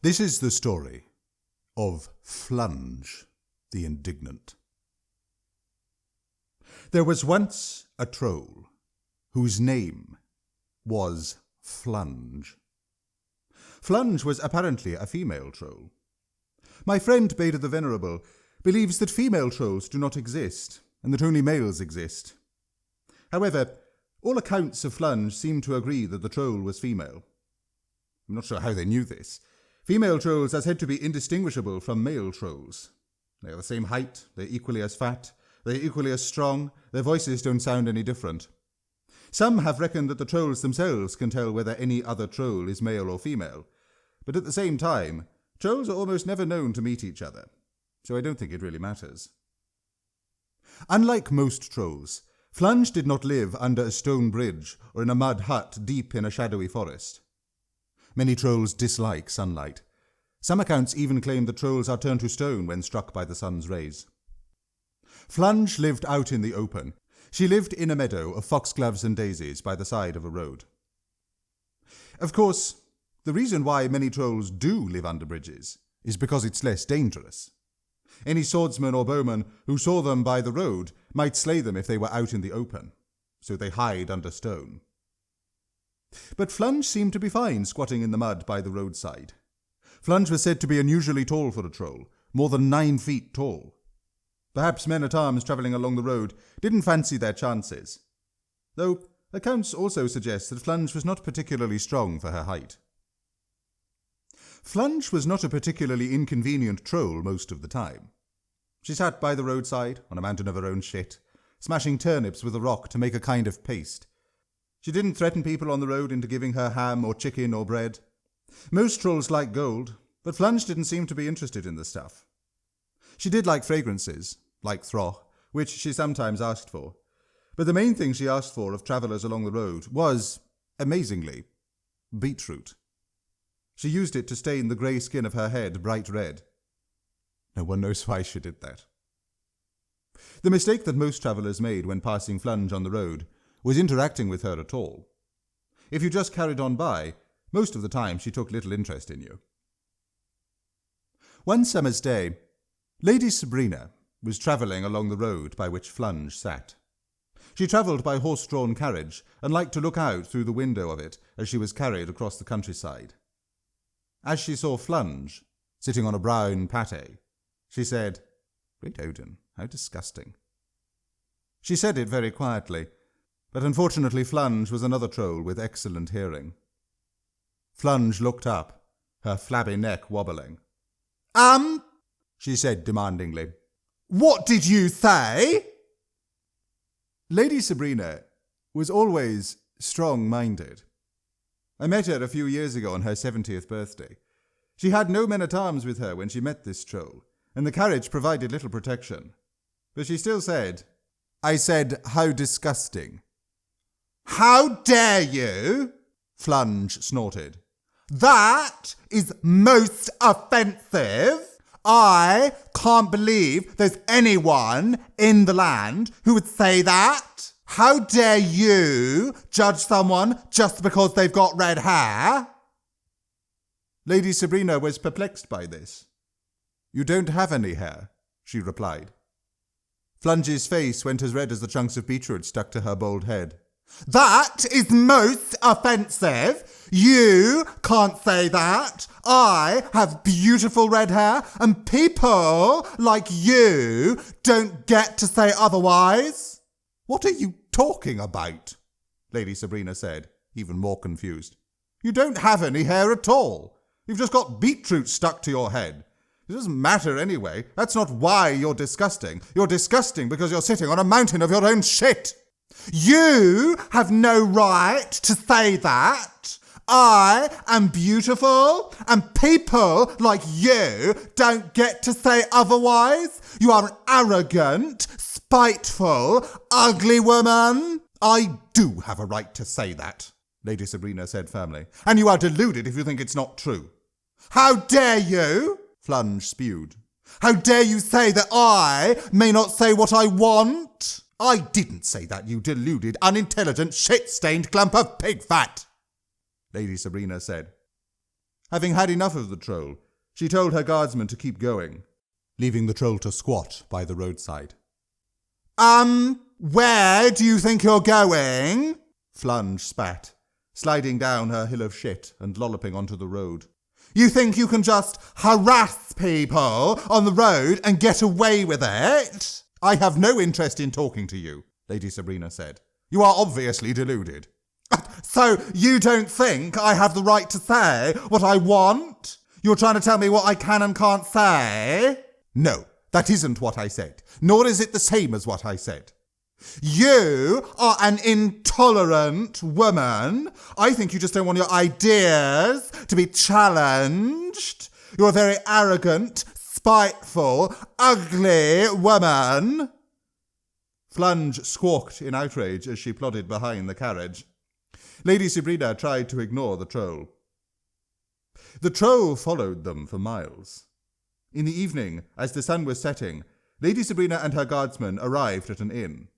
This is the story of Fluncg the Indignant. There was once a troll whose name was Fluncg. Fluncg was apparently a female troll. My friend Beta the Venerable believes that female trolls do not exist and that only males exist. However, all accounts of Fluncg seem to agree that the troll was female. I'm not sure how they knew this. Female trolls are said to be indistinguishable from male trolls. They are the same height, they're equally as fat, they're equally as strong, their voices don't sound any different. Some have reckoned that the trolls themselves can tell whether any other troll is male or female, but at the same time, trolls are almost never known to meet each other, so I don't think it really matters. Unlike most trolls, Fluncg did not live under a stone bridge or in a mud hut deep in a shadowy forest. Many trolls dislike sunlight. Some accounts even claim that trolls are turned to stone when struck by the sun's rays. Fluncg lived out in the open. She lived in a meadow of foxgloves and daisies by the side of a road. Of course, the reason why many trolls do live under bridges is because it's less dangerous. Any swordsman or bowman who saw them by the road might slay them if they were out in the open, so they hide under stone. But Fluncg seemed to be fine squatting in the mud by the roadside. Fluncg was said to be unusually tall for a troll, more than 9 feet tall. Perhaps men-at-arms travelling along the road didn't fancy their chances, though accounts also suggest that Fluncg was not particularly strong for her height. Fluncg was not a particularly inconvenient troll most of the time. She sat by the roadside, on a mountain of her own shit, smashing turnips with a rock to make a kind of paste. She didn't threaten people on the road into giving her ham or chicken or bread. Most trolls like gold, but Fluncg didn't seem to be interested in the stuff. She did like fragrances, like throth, which she sometimes asked for. But the main thing she asked for of travellers along the road was, amazingly, beetroot. She used it to stain the grey skin of her head bright red. No one knows why she did that. The mistake that most travellers made when passing Fluncg on the road was interacting with her at all. If you just carried on by, most of the time she took little interest in you. One summer's day, Lady Sabrina was travelling along the road by which Fluncg sat. She travelled by horse-drawn carriage and liked to look out through the window of it as she was carried across the countryside. As she saw Fluncg, sitting on a brown pate, she said, "Great Odin, how disgusting." She said it very quietly, but unfortunately Fluncg was another troll with excellent hearing. Fluncg looked up, her flabby neck wobbling. She said demandingly. "What did you say?" Lady Sabrina was always strong-minded. I met her a few years ago on her 70th birthday. She had no men-at-arms with her when she met this troll, and the carriage provided little protection. But she still said, "I said, how disgusting." "How dare you?" Fluncg snorted. "That is most offensive. I can't believe there's anyone in the land who would say that. How dare you judge someone just because they've got red hair?" Lady Sabrina was perplexed by this. "You don't have any hair," she replied. Fluncg's face went as red as the chunks of beetroot stuck to her bald head. "That is most offensive. You can't say that. I have beautiful red hair, and people like you don't get to say otherwise." "What are you talking about?" Lady Sabrina said, even more confused. "You don't have any hair at all. You've just got beetroot stuck to your head. It doesn't matter anyway. That's not why you're disgusting. You're disgusting because you're sitting on a mountain of your own shit. You have no right to say that. I am beautiful, and people like you don't get to say otherwise. You are an arrogant, spiteful, ugly woman." "I do have a right to say that," Lady Sabrina said firmly, "and you are deluded if you think it's not true." "How dare you?" Fluncg spewed. "How dare you say that I may not say what I want?" "I didn't say that, you deluded, unintelligent, shit-stained clump of pig fat," Lady Sabrina said. Having had enough of the troll, she told her guardsman to keep going, leaving the troll to squat by the roadside. Where do you think you're going? Fluncg spat, sliding down her hill of shit and lolloping onto the road. You think you can just harass people on the road and get away with it? I have no interest in talking to you, Lady Sabrina said. You are obviously deluded. So you don't think I have the right to say what I want? You're trying to tell me what I can and can't say? No, that isn't what I said, nor is it the same as what I said. You are an intolerant woman. I think you just don't want your ideas to be challenged. You're a very arrogant, spiteful, ugly woman. Fluncg squawked in outrage as she plodded behind the carriage. Lady Sabrina tried to ignore the troll. The troll followed them for miles. In the evening, as the sun was setting, Lady Sabrina and her guardsman arrived at an inn.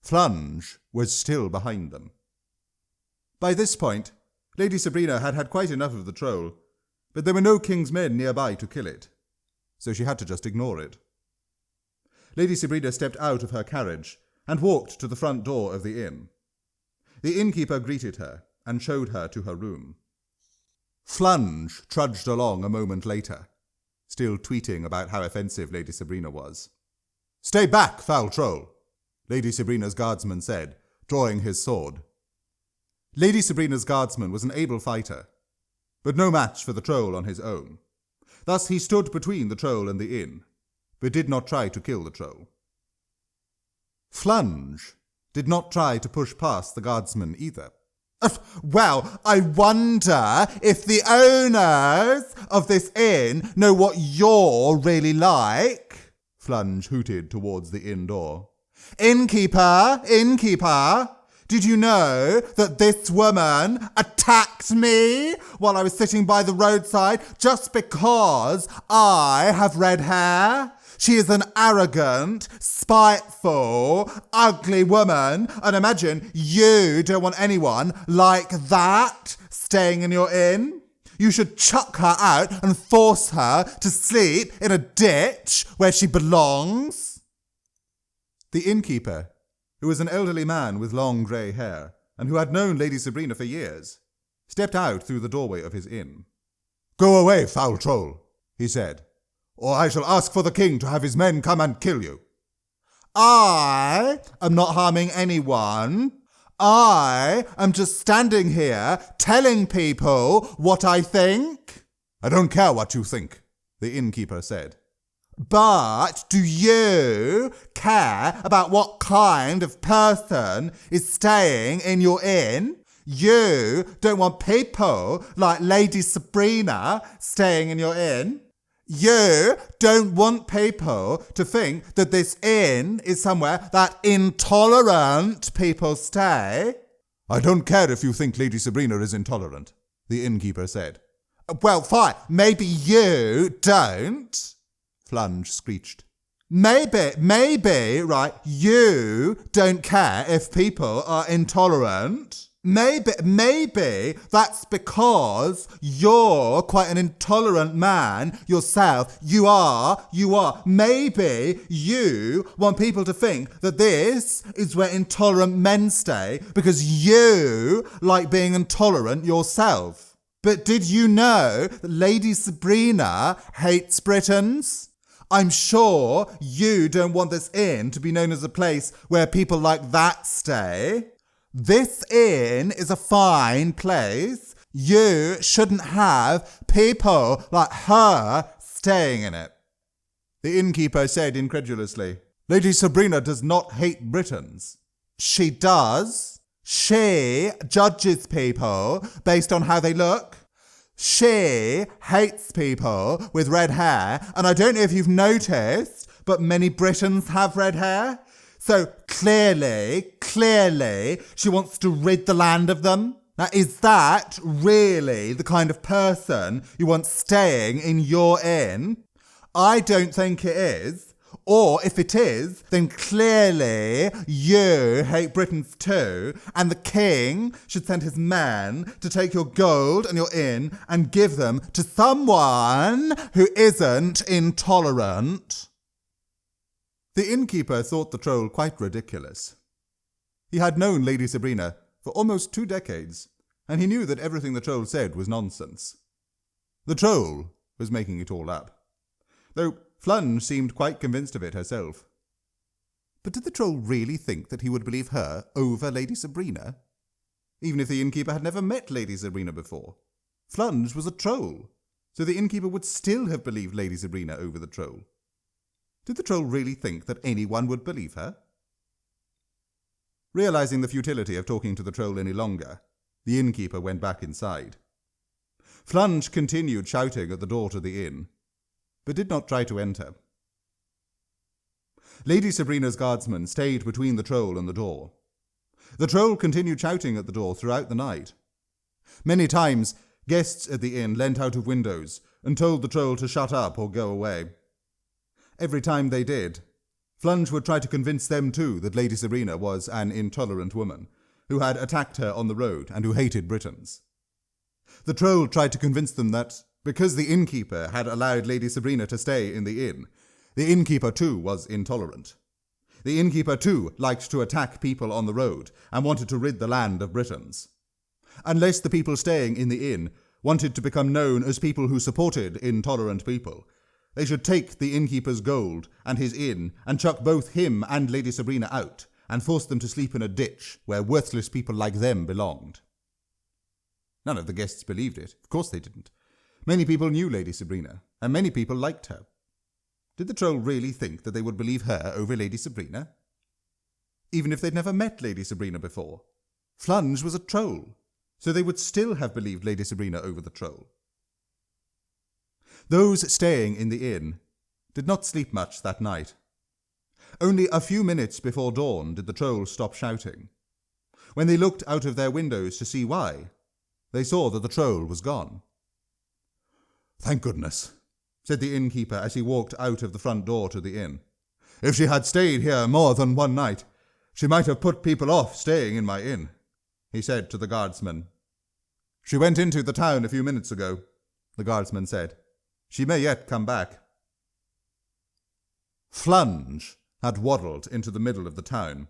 Fluncg was still behind them. By this point, Lady Sabrina had had quite enough of the troll, but there were no king's men nearby to kill it, so she had to just ignore it. Lady Sabrina stepped out of her carriage and walked to the front door of the inn. The innkeeper greeted her and showed her to her room. Fluncg trudged along a moment later, still tweeting about how offensive Lady Sabrina was. "Stay back, foul troll," Lady Sabrina's guardsman said, drawing his sword. Lady Sabrina's guardsman was an able fighter, but no match for the troll on his own. Thus he stood between the troll and the inn, but did not try to kill the troll. Fluncg did not try to push past the guardsman either. Well, I wonder if the owners of this inn know what you're really like, Fluncg hooted towards the inn door. Innkeeper, did you know that this woman attacked me while I was sitting by the roadside just because I have red hair? She is an arrogant, spiteful, ugly woman, and imagine you don't want anyone like that staying in your inn. You should chuck her out and force her to sleep in a ditch where she belongs. The innkeeper, who was an elderly man with long grey hair and who had known Lady Sabrina for years, stepped out through the doorway of his inn. "Go away, foul troll," he said, "or I shall ask for the king to have his men come and kill you." I am not harming anyone. I am just standing here telling people what I think. "I don't care what you think," the innkeeper said. But do you care about what kind of person is staying in your inn? You don't want people like Lady Sabrina staying in your inn. You don't want people to think that this inn is somewhere that intolerant people stay. "I don't care if you think Lady Sabrina is intolerant," the innkeeper said. "Well, fine. Maybe you don't," Fluncg screeched. Maybe, right, you don't care if people are intolerant. Maybe that's because you're quite an intolerant man yourself. You are. Maybe you want people to think that this is where intolerant men stay because you like being intolerant yourself. But did you know that Lady Sabrina hates Britons? I'm sure you don't want this inn to be known as a place where people like that stay. This inn is a fine place. You shouldn't have people like her staying in it." The innkeeper said incredulously, "Lady Sabrina does not hate Britons." "She does. She judges people based on how they look. She hates people with red hair, and I don't know if you've noticed, but many Britons have red hair. So clearly, she wants to rid the land of them. Now, is that really the kind of person you want staying in your inn? I don't think it is. Or if it is, then clearly you hate Britons too, and the king should send his men to take your gold and your inn and give them to someone who isn't intolerant. The innkeeper thought the troll quite ridiculous. He had known Lady Sabrina for almost 2 decades, and he knew that everything the troll said was nonsense. The troll was making it all up, though Fluncg seemed quite convinced of it herself. But did the troll really think that he would believe her over Lady Sabrina? Even if the innkeeper had never met Lady Sabrina before. Fluncg was a troll, so the innkeeper would still have believed Lady Sabrina over the troll. Did the troll really think that anyone would believe her? Realizing the futility of talking to the troll any longer, the innkeeper went back inside. Fluncg continued shouting at the door to the inn, but did not try to enter. Lady Sabrina's guardsman stayed between the troll and the door. The troll continued shouting at the door throughout the night. Many times, guests at the inn leant out of windows and told the troll to shut up or go away. Every time they did, Fluncg would try to convince them too that Lady Sabrina was an intolerant woman who had attacked her on the road and who hated Britons. The troll tried to convince them that because the innkeeper had allowed Lady Sabrina to stay in the inn, the innkeeper too was intolerant. The innkeeper too liked to attack people on the road and wanted to rid the land of Britons. Unless the people staying in the inn wanted to become known as people who supported intolerant people, they should take the innkeeper's gold and his inn and chuck both him and Lady Sabrina out and force them to sleep in a ditch where worthless people like them belonged. None of the guests believed it. Of course they didn't. Many people knew Lady Sabrina, and many people liked her. Did the troll really think that they would believe her over Lady Sabrina? Even if they'd never met Lady Sabrina before. Fluncg was a troll, so they would still have believed Lady Sabrina over the troll. Those staying in the inn did not sleep much that night. Only a few minutes before dawn did the troll stop shouting. When they looked out of their windows to see why, they saw that the troll was gone. "Thank goodness," said the innkeeper as he walked out of the front door to the inn. "If she had stayed here more than one night, she might have put people off staying in my inn," he said to the guardsman. "She went into the town a few minutes ago," the guardsman said. "She may yet come back." Fluncg had waddled into the middle of the town.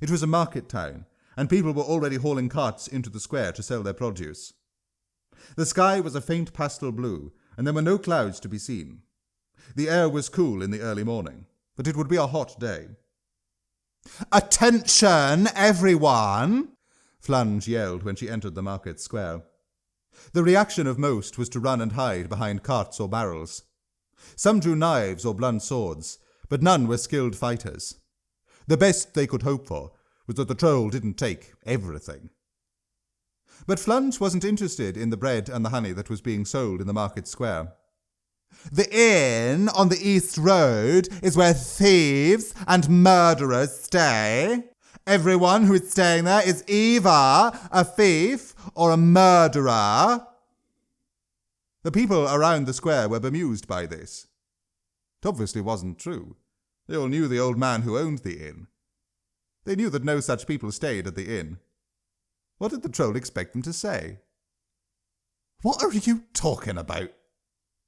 It was a market town, and people were already hauling carts into the square to sell their produce. The sky was a faint pastel blue, and there were no clouds to be seen. The air was cool in the early morning, but it would be a hot day. "Attention, everyone!" Fluncg yelled when she entered the market square. The reaction of most was to run and hide behind carts or barrels. Some drew knives or blunt swords, but none were skilled fighters. The best they could hope for was that the troll didn't take everything. But Fluncg wasn't interested in the bread and the honey that was being sold in the market square. "The inn on the East Road is where thieves and murderers stay. Everyone who is staying there is either a thief or a murderer." The people around the square were bemused by this. It obviously wasn't true. They all knew the old man who owned the inn. They knew that no such people stayed at the inn. What did the troll expect them to say? "What are you talking about?"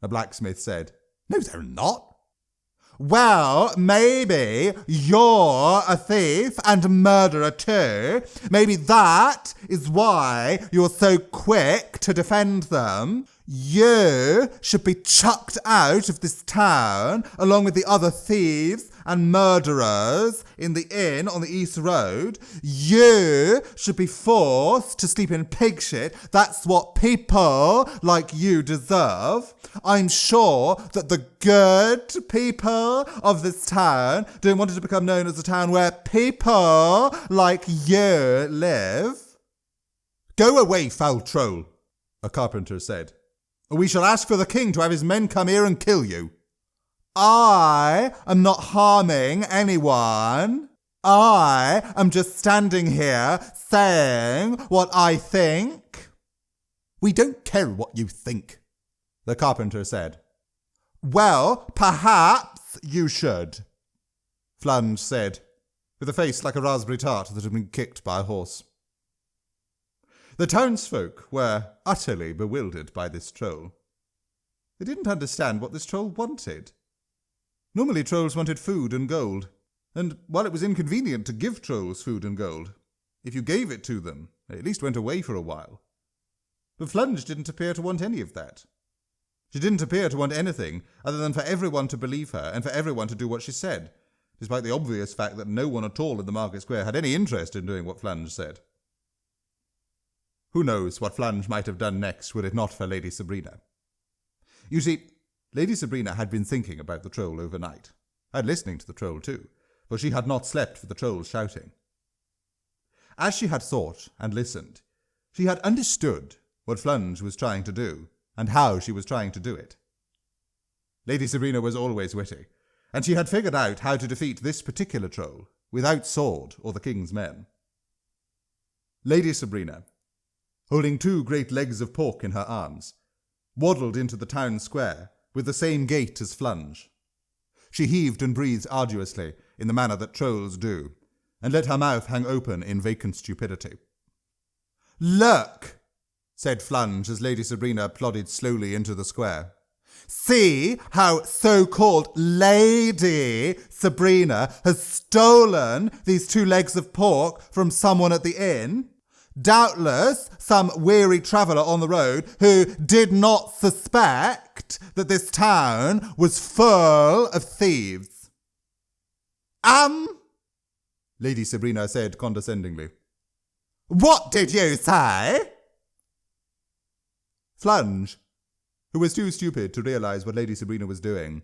a blacksmith said. "No, they're not." "Well, maybe you're a thief and a murderer too. Maybe that is why you're so quick to defend them. You should be chucked out of this town along with the other thieves and murderers in the inn on the East Road. You should be forced to sleep in pig shit. That's what people like you deserve. I'm sure that the good people of this town don't want it to become known as a town where people like you live." "Go away, foul troll," a carpenter said, "or we shall ask for the king to have his men come here and kill you." "I am not harming anyone. I am just standing here saying what I think." "We don't care what you think," the carpenter said. "Well, perhaps Perhaps you should, Fluncg said, with a face like a raspberry tart that had been kicked by a horse. The townsfolk were utterly bewildered by this troll. They didn't understand what this troll wanted. Normally trolls wanted food and gold, and while it was inconvenient to give trolls food and gold, if you gave it to them, they at least went away for a while. But Fluncg didn't appear to want any of that. She didn't appear to want anything other than for everyone to believe her and for everyone to do what she said, despite the obvious fact that no one at all in the market square had any interest in doing what Fluncg said. Who knows what Fluncg might have done next were it not for Lady Sabrina. You see, Lady Sabrina had been thinking about the troll overnight, and listening to the troll too, for she had not slept for the troll's shouting. As she had thought and listened, she had understood what Fluncg was trying to do, and how she was trying to do it. Lady Sabrina was always witty, and she had figured out how to defeat this particular troll without sword or the king's men. Lady Sabrina, holding 2 great legs of pork in her arms, waddled into the town square with the same gait as Fluncg. She heaved and breathed arduously in the manner that trolls do, and let her mouth hang open in vacant stupidity. "Look," said Fluncg as Lady Sabrina plodded slowly into the square. "See how so-called Lady Sabrina has stolen these 2 legs of pork from someone at the inn. Doubtless some weary traveller on the road who did not suspect that this town was full of thieves." Lady Sabrina said condescendingly. "What did you say?" Fluncg, who was too stupid to realize what Lady Sabrina was doing,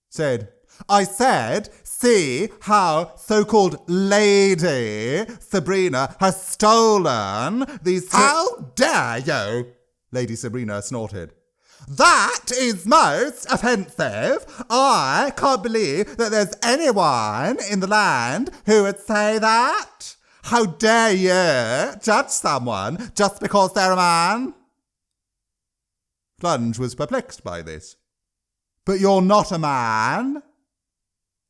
said, "I said, see how so-called Lady Sabrina has stolen these 2... "How dare you?" Lady Sabrina snorted. "That is most offensive. I can't believe that there's anyone in the land who would say that. How dare you judge someone just because they're a man?" Fluncg was perplexed by this. "But you're not a man."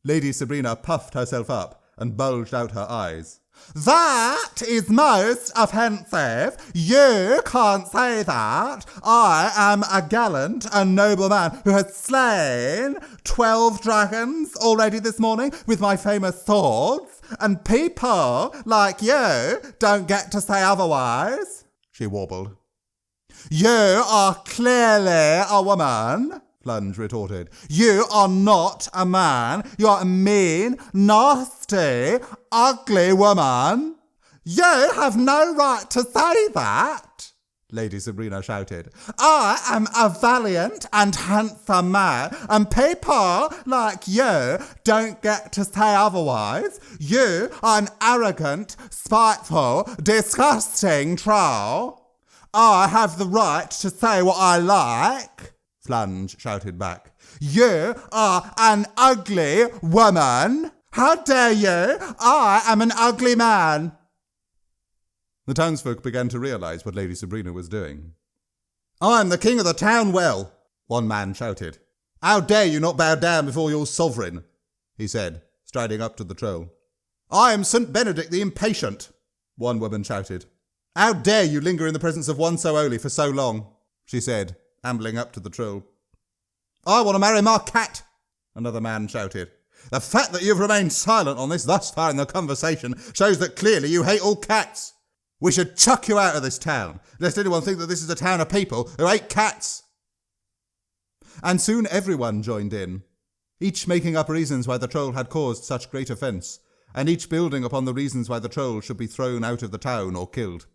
Lady Sabrina puffed herself up and bulged out her eyes. "That is most offensive. You can't say that. I am a gallant and noble man who has slain 12 dragons already this morning with my famous swords, and people like you don't get to say otherwise," she warbled. "You are clearly a woman," Fluncg retorted. "You are not a man. You are a mean, nasty, ugly woman." "You have no right to say that," Lady Sabrina shouted. "I am a valiant and handsome man, and people like you don't get to say otherwise. You are an arrogant, spiteful, disgusting troll." "I have the right to say what I like," Fluncg shouted back. "You are an ugly woman. How dare you? I am an ugly man." The townsfolk began to realize what Lady Sabrina was doing. "I am the king of the town well," one man shouted. "How dare you not bow down before your sovereign?" he said, striding up to the troll. "I am St. Benedict the Impatient," one woman shouted. "How dare you linger in the presence of one so holy for so long?" she said, ambling up to the troll. "I want to marry my cat," another man shouted. "The fact that you've remained silent on this thus far in the conversation shows that clearly you hate all cats. We should chuck you out of this town, lest anyone think that this is a town of people who hate cats." And soon everyone joined in, each making up reasons why the troll had caused such great offence, and each building upon the reasons why the troll should be thrown out of the town or killed.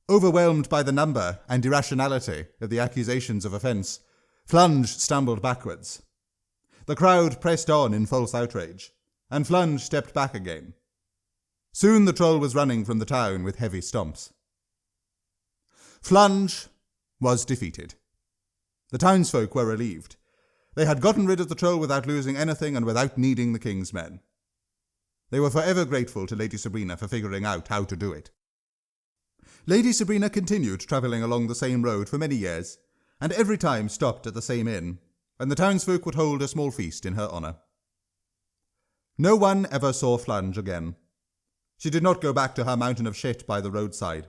Overwhelmed by the number and irrationality of the accusations of offence, Fluncg stumbled backwards. The crowd pressed on in false outrage, and Fluncg stepped back again. Soon the troll was running from the town with heavy stomps. Fluncg was defeated. The townsfolk were relieved. They had gotten rid of the troll without losing anything and without needing the king's men. They were forever grateful to Lady Sabrina for figuring out how to do it. Lady Sabrina continued travelling along the same road for many years, and every time stopped at the same inn, and the townsfolk would hold a small feast in her honour. No one ever saw Fluncg again. She did not go back to her mountain of shit by the roadside.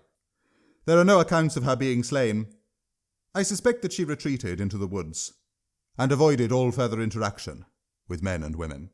There are no accounts of her being slain. I suspect that she retreated into the woods and avoided all further interaction with men and women.